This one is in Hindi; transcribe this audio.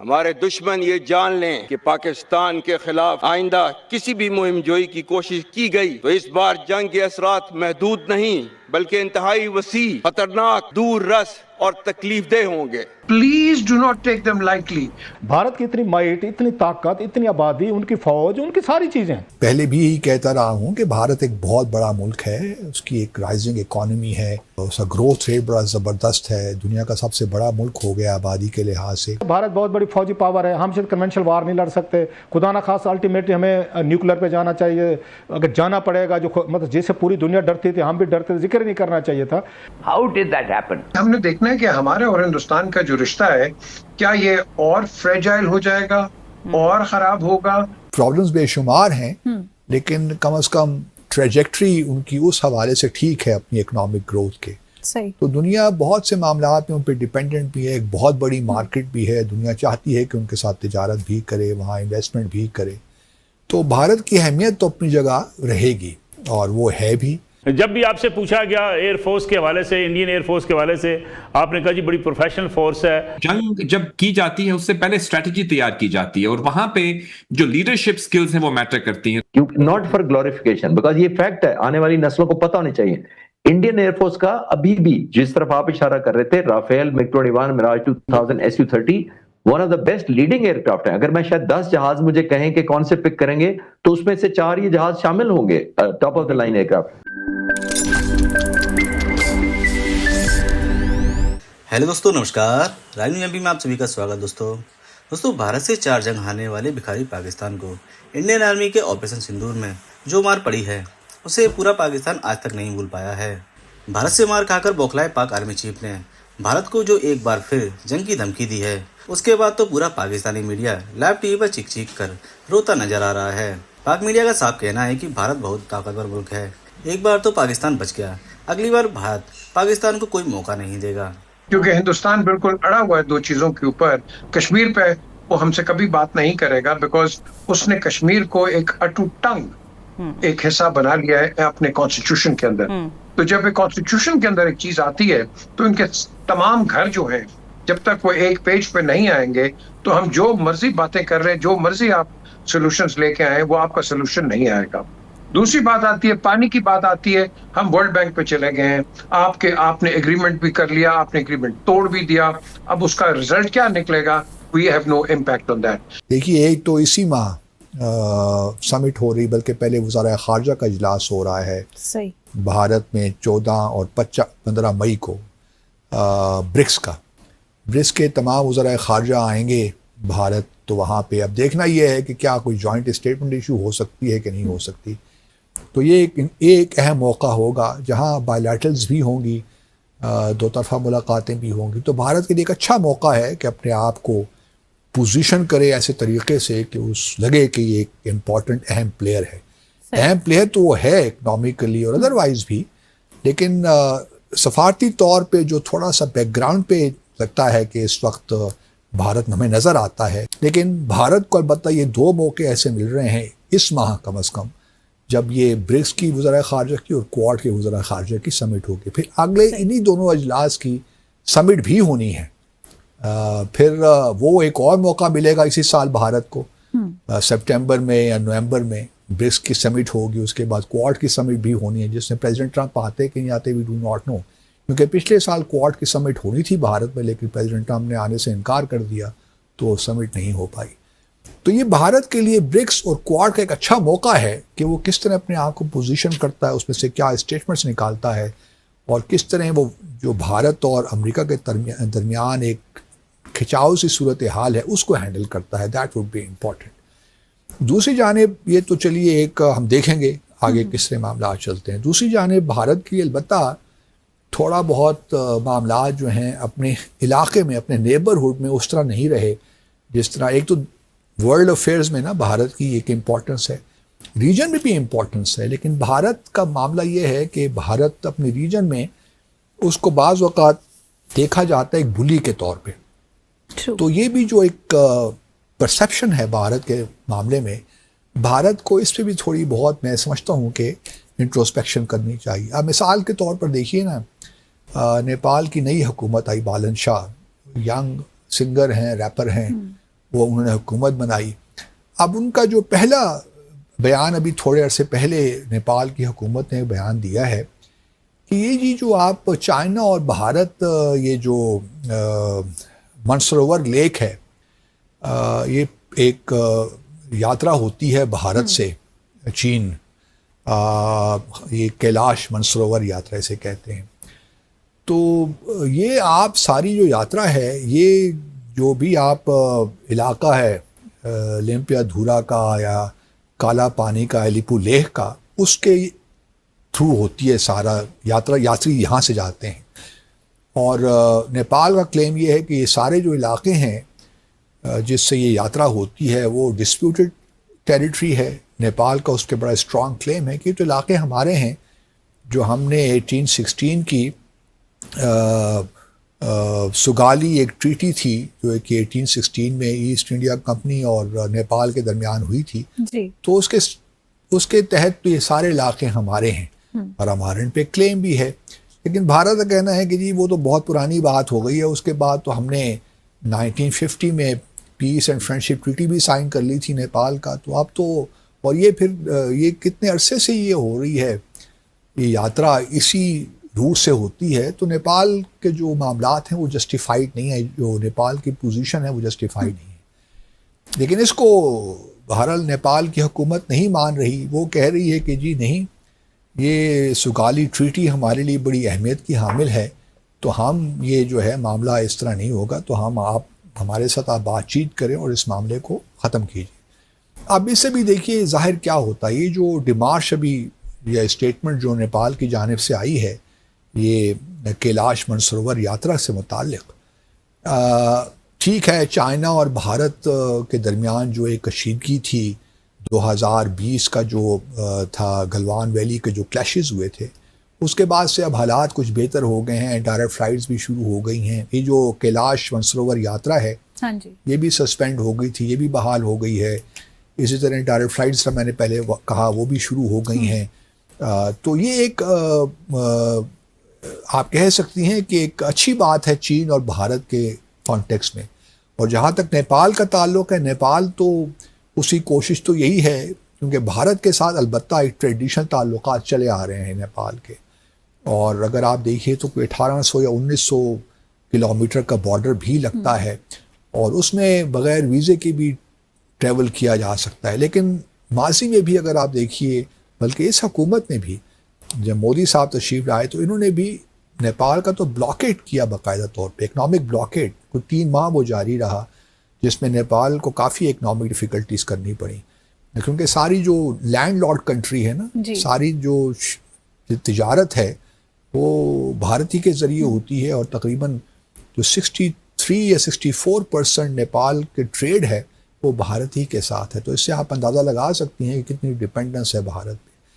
हमारे दुश्मन ये जान लें कि पाकिस्तान के खिलाफ आइंदा किसी भी मुहिम जोई की कोशिश की गई तो इस बार जंग के असरात महदूद नहीं बल्कि इंतहाई वसी, खतरनाक, दूर रस और तकलीफदेह होंगे। Please do not take them lightly. Bharat की इतनी माइट, इतनी ताकत, इतनी आबादी, उनकी फौज, उनकी सारी चीजें। पहले भी यही कहता रहा हूँ कि भारत एक बहुत बड़ा मुल्क है, उसकी एक राइजिंग इकोनॉमी है, उसका ग्रोथ रेट बड़ा ज़बरदस्त है, दुनिया का सबसे बड़ा मुल्क हो गया आबादी के लिहाज से। भारत बहुत बड़ी फौजी पावर है, हम सिर्फ कन्वेंशनल वार नहीं लड़ सकते, खुदा ना खास अल्टीमेटली हमें न्यूक्लियर पे जाना चाहिए। अगर जाना पड़ेगा, जो मतलब जैसे पूरी दुनिया डरती थी हम भी डरते थे, जिक्र नहीं करना चाहिए था। How did that happen? हमने देखना है कि हमारे और हिंदुस्तान का जो रिश्ता है क्या ये और फ्रेजाइल हो जाएगा और खराब होगा। प्रॉब्लम्स बेशुमार हैं लेकिन कम से कम ट्रेजेक्ट्री उनकी उस हवाले से ठीक है अपनी इकोनॉमिक ग्रोथ के। सही। तो दुनिया बहुत से मामलात में उन पर डिपेंडेंट भी है, एक बहुत बड़ी मार्केट भी है, दुनिया चाहती है कि उनके साथ तिजारत भी करे, वहाँ इन्वेस्टमेंट भी करे। तो भारत की अहमियत तो अपनी जगह रहेगी और वो है भी। जब भी आपसे पूछा गया एयरफोर्स के हवाले से, इंडियन एयरफोर्स के हवाले से, आपने कहा जी बड़ी प्रोफेशनल फोर्स है। जंग जब की जाती है उससे पहले स्ट्रेटजी तैयार की जाती है और वहां पे जो लीडरशिप स्किल्स हैं वो मैटर करती हैं। नॉट फॉर ग्लोरिफिकेशन, बिकॉज ये फैक्ट है, आने वाली नस्लों को पता होनी चाहिए। इंडियन एयरफोर्स का अभी भी, जिस तरफ आप इशारा कर रहे थे, Rafale, MiG-21, Mirage 2000, Su-30 one of the best leading aircraft है। अगर मैं शायद 10 जहाज मुझे कहें कि कौन से पिक करेंगे तो उसमें से 4 ये जहाज शामिल होंगे top of the line aircraft. Hello दोस्तों, नमस्कार। राजनीति एमपी में आप सभी का स्वागत। दोस्तों भारत से 4 जंग हारने वाले भिखारी पाकिस्तान को इंडियन आर्मी के ऑपरेशन सिंदूर में जो मार पड़ी है उसे पूरा पाकिस्तान आज तक नहीं भूल पाया है। भारत से मार खाकर बौखलाए पाक आर्मी चीफ ने भारत को जो एक बार फिर जंग की धमकी दी है, उसके बाद तो पूरा पाकिस्तानी मीडिया लाइव टीवी पर चीख चीख कर रोता नजर आ रहा है। पाक मीडिया का साफ कहना है कि भारत बहुत ताकतवर मुल्क है, एक बार तो पाकिस्तान बच गया, अगली बार भारत पाकिस्तान को कोई मौका नहीं देगा। क्योंकि हिंदुस्तान बिल्कुल अड़ा हुआ है 2 चीजों के ऊपर। कश्मीर पे वो हमसे कभी बात नहीं करेगा बिकॉज उसने कश्मीर को एक अटूट टंग एक हिस्सा बना लिया है अपने कॉन्स्टिट्यूशन के अंदर। तो जब एक कॉन्स्टिट्यूशन के अंदर एक चीज आती है तो इनके तमाम घर जो हैं, जब तक वो एक पेज पे नहीं आएंगे तो हम जो मर्जी बातें कर रहे हैं, जो मर्जी आप सोल्यूशंस लेके आए, वो आपका सोल्यूशन नहीं आएगा। दूसरी बात आती है, पानी की बात आती है। हम वर्ल्ड बैंक पे चले गए हैं, आपने एग्रीमेंट भी कर लिया, आपने एग्रीमेंट तोड़ भी दिया, अब उसका रिजल्ट क्या निकलेगा? We have no impact on that. देखिए, एक तो इसी माह समिट हो रही, बल्कि पहले वज़ारा ख़ारजा का इजलास हो रहा है सही भारत में 14 और 15 मई को ब्रिक्स का। ब्रिक्स के तमाम वज़ारा ख़ारजा आएंगे भारत, तो वहाँ पे अब देखना ये है कि क्या कोई जॉइंट स्टेटमेंट इशू हो सकती है कि नहीं हो सकती। तो ये एक अहम मौका होगा जहाँ बायलैटरल्स भी होंगी, 2 तरफ़ा मुलाकातें भी होंगी। तो भारत के लिए एक अच्छा मौका है कि अपने आप को पोजीशन करे ऐसे तरीके से कि उस लगे कि ये एक इम्पॉर्टेंट अहम प्लेयर है। अहम प्लेयर तो वो है इकनॉमिकली और अदरवाइज भी, लेकिन सफारती तौर पे जो थोड़ा सा बैकग्राउंड पे लगता है कि इस वक्त भारत हमें नज़र आता है। लेकिन भारत को अलबत्ता ये 2 मौके ऐसे मिल रहे हैं इस माह कम अज़ कम, जब ये ब्रिक्स की वज़ारा ख़ारजा की और क्वाड के वज़ारा ख़ारजा की समिट होगी। फिर अगले इन्हीं दोनों अजलास की समिट भी होनी है। फिर वो एक और मौका मिलेगा इसी साल भारत को, सितंबर में या नवंबर में ब्रिक्स की समिट होगी, उसके बाद क्वाड की समिट भी होनी है, जिसमें प्रेसिडेंट ट्रंप आते कि नहीं आते वी डू नॉट नो। क्योंकि पिछले साल क्वाड की समिट होनी थी भारत में, लेकिन प्रेसिडेंट ट्रंप ने आने से इनकार कर दिया, तो समिट नहीं हो पाई। तो ये भारत के लिए ब्रिक्स और क्वाड का एक अच्छा मौका है कि वो किस तरह अपने आप को पोजीशन करता है, उसमें से क्या स्टेटमेंट्स निकालता है और किस तरह वो जो भारत और अमेरिका के दरमियान एक खिंचाव सी सूरत हाल है उसको हैंडल करता है। That would be important. दूसरी जानिब ये तो चलिए एक हम देखेंगे आगे किस तरह मामला चलते हैं। दूसरी जानिब भारत की अलबत्ता थोड़ा बहुत मामला जो हैं अपने इलाके में, अपने नेबरहुड में उस तरह नहीं रहे जिस तरह। एक तो वर्ल्ड अफेयर्स में ना भारत की एक इम्पोर्टेंस है, रीजन में भी इम्पोर्टेंस है, लेकिन भारत का मामला ये है कि भारत अपने रीजन में उसको बाज़ वक़ात देखा जाता है एक बुली के तौर पे। तो ये भी जो एक परसेप्शन है भारत के मामले में, भारत को इस पर भी थोड़ी बहुत मैं समझता हूँ कि इंट्रोस्पेक्शन करनी चाहिए। अब मिसाल के तौर पर देखिए ना, नेपाल की नई हुकूमत आई, बालन शाह यंग सिंगर हैं, रैपर हैं, वो उन्होंने हुकूमत बनाई। अब उनका जो पहला बयान अभी थोड़े अरसे पहले नेपाल की हुकूमत ने बयान दिया है कि ये जी जो आप चाइना और भारत ये जो मानसरोवर लेक है, ये एक यात्रा होती है भारत से चीन, ये कैलाश मानसरोवर यात्रा इसे कहते हैं। तो ये आप सारी जो यात्रा है, ये जो भी आप इलाका है लिम्पियाधुरा का या काला पानी का, अलीपू लेह का, उसके थ्रू होती है सारा यात्रा। यात्री यहाँ से जाते हैं और नेपाल का क्लेम ये है कि ये सारे जो इलाके हैं जिससे ये यात्रा होती है वो डिस्प्यूटेड टेरिटरी है। नेपाल का उस पर बड़ा स्ट्रॉन्ग क्लेम है कि तो इलाके हमारे हैं जो हमने 1816 की सुगाली एक ट्रीटी थी जो कि 1816 में ईस्ट इंडिया कंपनी और नेपाल के दरमियान हुई थी जी। तो उसके तहत तो ये सारे इलाके हमारे हैं और हमारे इन पे क्लेम भी है। लेकिन भारत का कहना है कि जी वो तो बहुत पुरानी बात हो गई है, उसके बाद तो हमने 1950 में पीस एंड फ्रेंडशिप ट्रीटी भी साइन कर ली थी नेपाल का, तो अब तो और ये फिर ये कितने अरसे से ये हो रही है, ये यात्रा इसी रूट से होती है। तो नेपाल के जो मामलात हैं वो जस्टिफाइड नहीं है, जो नेपाल की पोजीशन है वो जस्टिफाइड नहीं है। लेकिन इसको बहरहाल नेपाल की हुकूमत नहीं मान रही, वो कह रही है कि जी नहीं, ये सुगाली ट्रीटी हमारे लिए बड़ी अहमियत की हामिल है, तो हम ये जो है मामला इस तरह नहीं होगा, तो आप हमारे साथ आप बातचीत करें और इस मामले को ख़त्म कीजिए। अब इससे भी देखिए ज़ाहिर क्या होता है, ये जो डिमार्श अभी या स्टेटमेंट जो नेपाल की जानिब से आई है ये कैलाश मानसरोवर यात्रा से मुताल्लिक़, ठीक है चाइना और भारत के दरमियान जो एक कशीदगी थी 2020 का जो था गलवान वैली के जो क्लैशेस हुए थे, उसके बाद से अब हालात कुछ बेहतर हो गए हैं, डायरेक्ट फ्लाइट्स भी शुरू हो गई हैं। ये जो कैलाश मानसरोवर यात्रा है हाँ जी, ये भी सस्पेंड हो गई थी, ये भी बहाल हो गई है। इसी तरह डायरेक्ट फ्लाइट्स मैंने पहले कहा वो भी शुरू हो गई हैं। तो ये एक आप कह सकती हैं कि एक अच्छी बात है चीन और भारत के कॉन्टेक्स्ट में। और जहाँ तक नेपाल का ताल्लुक़ है, नेपाल तो उसकी कोशिश तो यही है, क्योंकि भारत के साथ अलबत्ता एक ट्रेडिशनल ताल्लुकात चले आ रहे हैं नेपाल के, और अगर आप देखिए तो 1800 या 1900 किलोमीटर का बॉर्डर भी लगता है और उसमें बग़ैर वीज़े के भी ट्रैवल किया जा सकता है। लेकिन माजी में भी अगर आप देखिए, बल्कि इस हुकूमत ने भी जब मोदी साहब तशरीफ़ लाए तो इन्होंने भी नेपाल का तो ब्लॉकेट किया बाकायदा तौर पे, इकनॉमिक ब्लॉकेट को 3 माह वो जारी रहा, जिसमें नेपाल को काफ़ी इकनॉमिक डिफ़िकल्टीज़ करनी पड़ी, क्योंकि सारी जो लैंडलॉर्ड कंट्री है ना, सारी जो तिजारत है वो भारत ही के ज़रिए होती है, और तकरीबन जो 63 या 64% नेपाल के ट्रेड है वो भारत ही के साथ है। तो इससे आप अंदाज़ा लगा सकती हैं कि कितनी डिपेंडेंस है भारत पे।